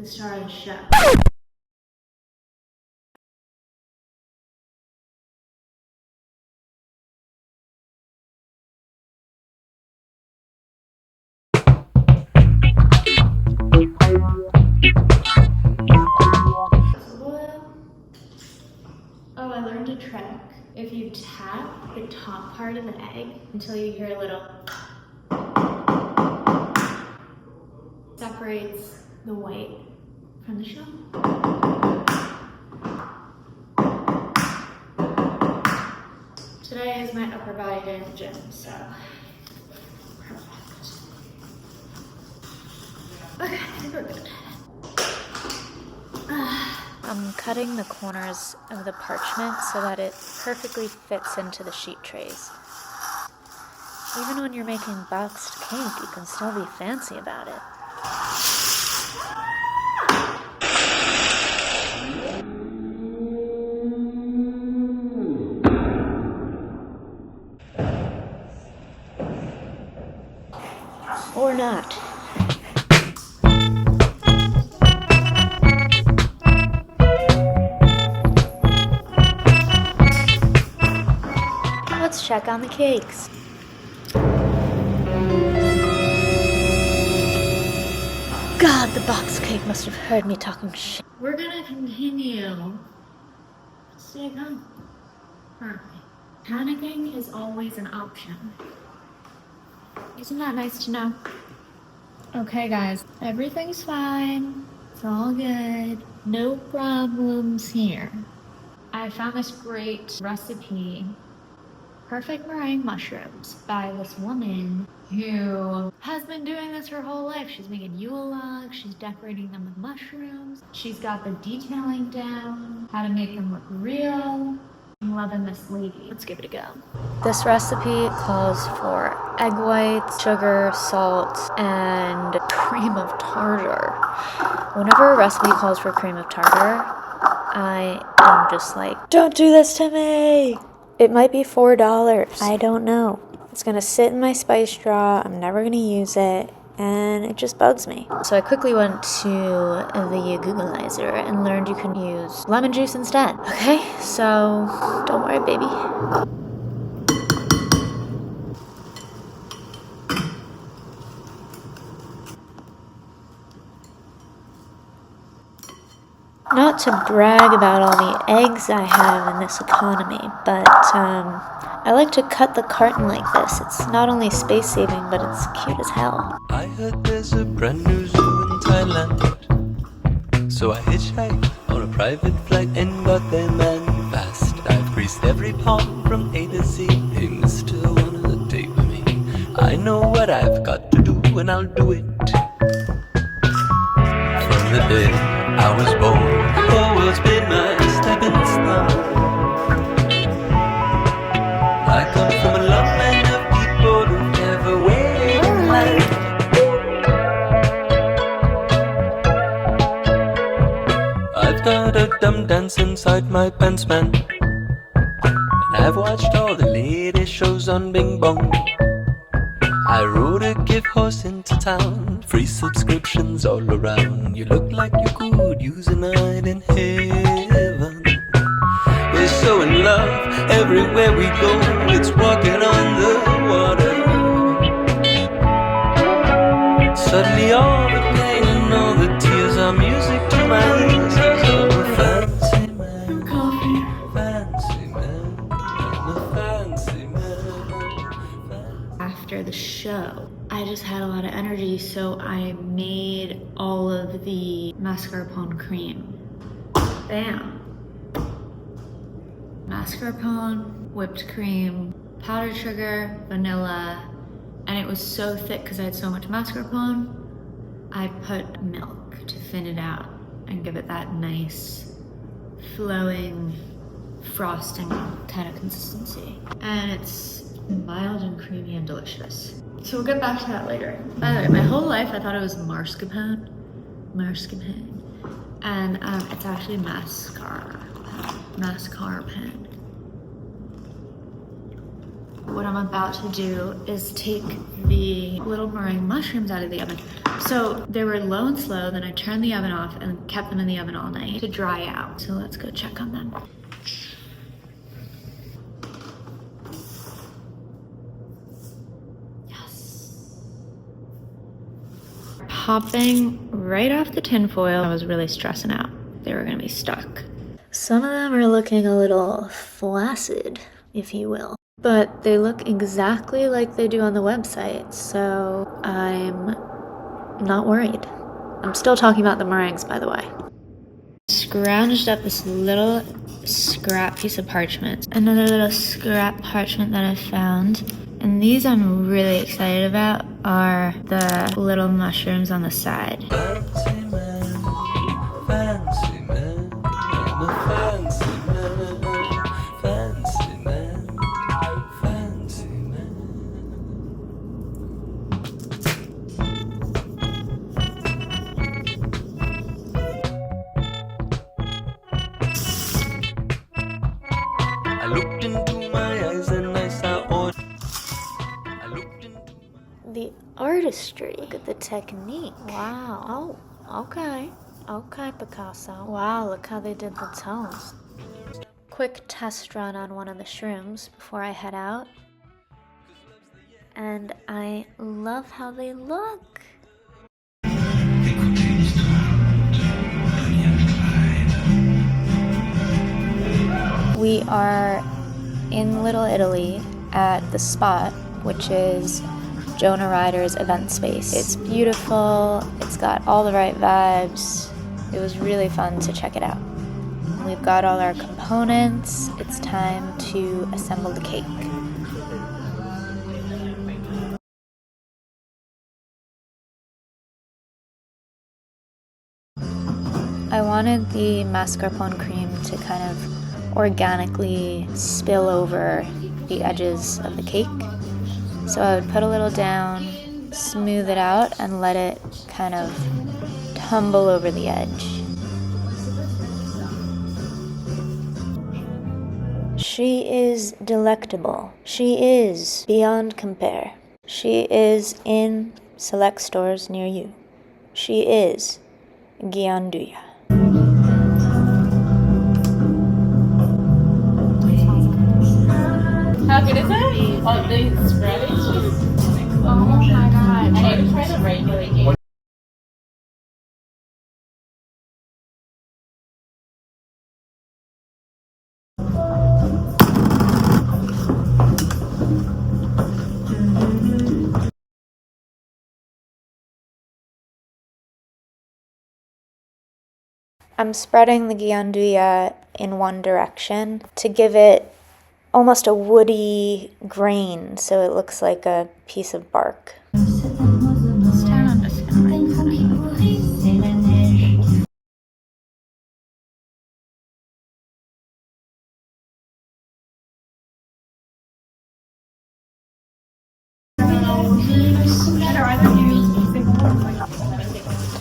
the star of the show. Oh, I learned a trick. If you tap the top part of the egg until you hear a little, separates the white from the shell. Today is my upper body day in the gym, so perfect. Okay, I think we're good. I'm cutting the corners of the parchment so that it perfectly fits into the sheet trays. Even when you're making boxed cake, you can still be fancy about it. Or not. Let's check on the cakes. God, the box cake must have heard me talking shit. We're gonna continue. Stay calm. Perfect. Panicking is always an option. Isn't that nice to know? Okay, guys, everything's fine. It's all good. No problems here. I found this great recipe, perfect meringue mushrooms, by this woman who has been doing this her whole life. She's making Yule logs, she's decorating them with mushrooms. She's got the detailing down, how to make them look real. I'm loving this lady. Let's give it a go. This recipe calls for egg whites, sugar, salt, and cream of tartar. Whenever a recipe calls for cream of tartar, I am just like, don't do this to me! It might be $4. I don't know. It's gonna sit in my spice drawer. I'm never gonna use it. And it just bugs me. So I quickly went to the Googleizer and learned you can use lemon juice instead. Okay, so don't worry, baby. Not to brag about all the eggs I have in this economy, but I like to cut the carton like this. It's not only space saving, but it's cute as hell. I heard there's a brand new zoo in Thailand, so I hitchhiked on a private flight and got there man fast. I've greased every palm from A to Z. Hey mister, wanna date with me? I know what I've got to do and I'll do it. From the day I was born, the world's been my stepping stone. I come from a long line of people who never wait in line. I've got a dumb dance inside my pants, man, and I've watched all the latest shows on Bing Bong. I rode a gift horse into town, free subscriptions all around. You look like you could use a night in heaven. We're so in love, everywhere we go, it's walking on the water. Suddenly all the pain and all the tears are music to my ears. I'm a fancy man, fancy man, I'm a fancy man. After the show, I just had a lot of energy, so I made all of the mascarpone cream. Bam! Mascarpone, whipped cream, powdered sugar, vanilla, and it was so thick because I had so much mascarpone, I put milk to thin it out and give it that nice, flowing, frosting kind of consistency. And it's mild and creamy and delicious. So we'll get back to that later. By the way, my whole life I thought it was mascarpone, and it's actually mascarpone. What I'm about to do is take the little meringue mushrooms out of the oven. So they were low and slow, then I turned the oven off and kept them in the oven all night to dry out. So let's go check on them. Yes. Popping right off the tin foil. I was really stressing out. They were gonna be stuck. Some of them are looking a little flaccid, if you will. But they look exactly like they do on the website, so I'm not worried. I'm still talking about the meringues, by the way. Scrounged up this little scrap piece of parchment. Another little scrap parchment that I found. And these I'm really excited about are the little mushrooms on the side. Fancy man, fancy man, I'm a fancy man, fancy man, fancy man. I looked into my eyes and I saw all. I looked into The artistry. Look at the technique. Wow. Oh, okay. Okay, Picasso. Wow, look how they did the tones. Quick test run on one of the shrooms before I head out. And I love how they look. We are in Little Italy at the Spot, which is Jonah Ryder's event space. It's beautiful, it's got all the right vibes. It was really fun to check it out. We've got all our components. It's time to assemble the cake. I wanted the mascarpone cream to kind of organically spill over the edges of the cake. So I would put a little down, smooth it out, and let it kind of tumble over the edge. She is delectable. She is beyond compare. She is in select stores near you. She is ghia. How good is it? Oh, the spread is just. Oh my god. I need to try the regular cake. I'm spreading the ghia in one direction to give it almost a woody grain, so it looks like a piece of bark.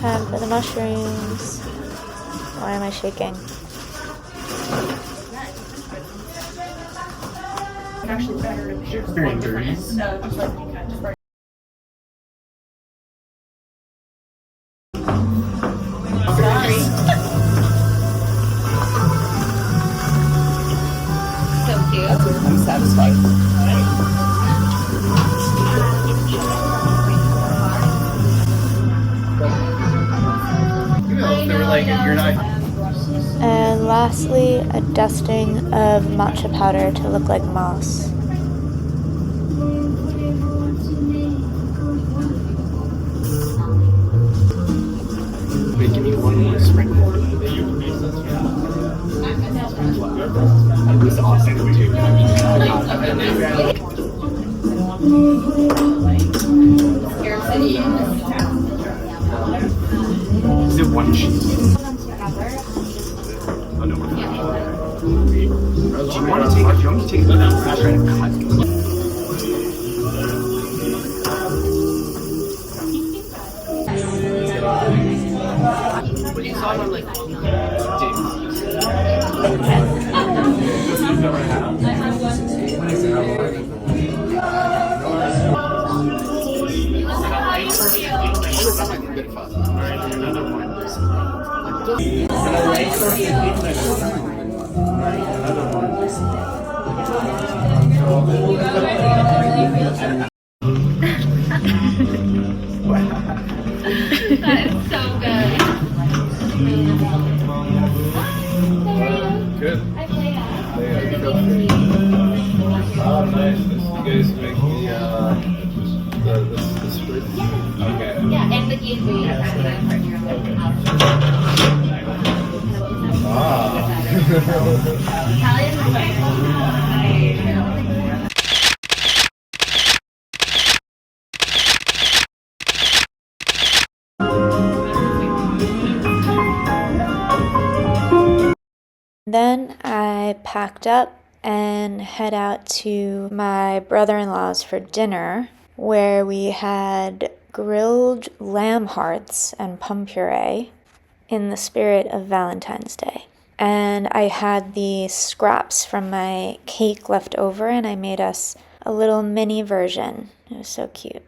Time for the mushrooms. Why am I shaking? Actually better if you're dirty. No, just like sorry. So cute. I'm satisfied. They were like, you're not. And lastly, a dusting of matcha powder to look like moss. Wait, give me one more sprinkle. It was awesome too. Is it one cheese? Oh no. Do you want to take it? You want me to take it without trying to cut? But you saw them like dicks. That is so good. Good. I play that. Oh, nice. You guys make the spritz? Okay. Yeah, and the gateway. Then I packed up and head out to my brother-in-law's for dinner, where we had grilled lamb hearts and plum puree in the spirit of Valentine's Day. And I had the scraps from my cake left over, and I made us a little mini version. It was so cute.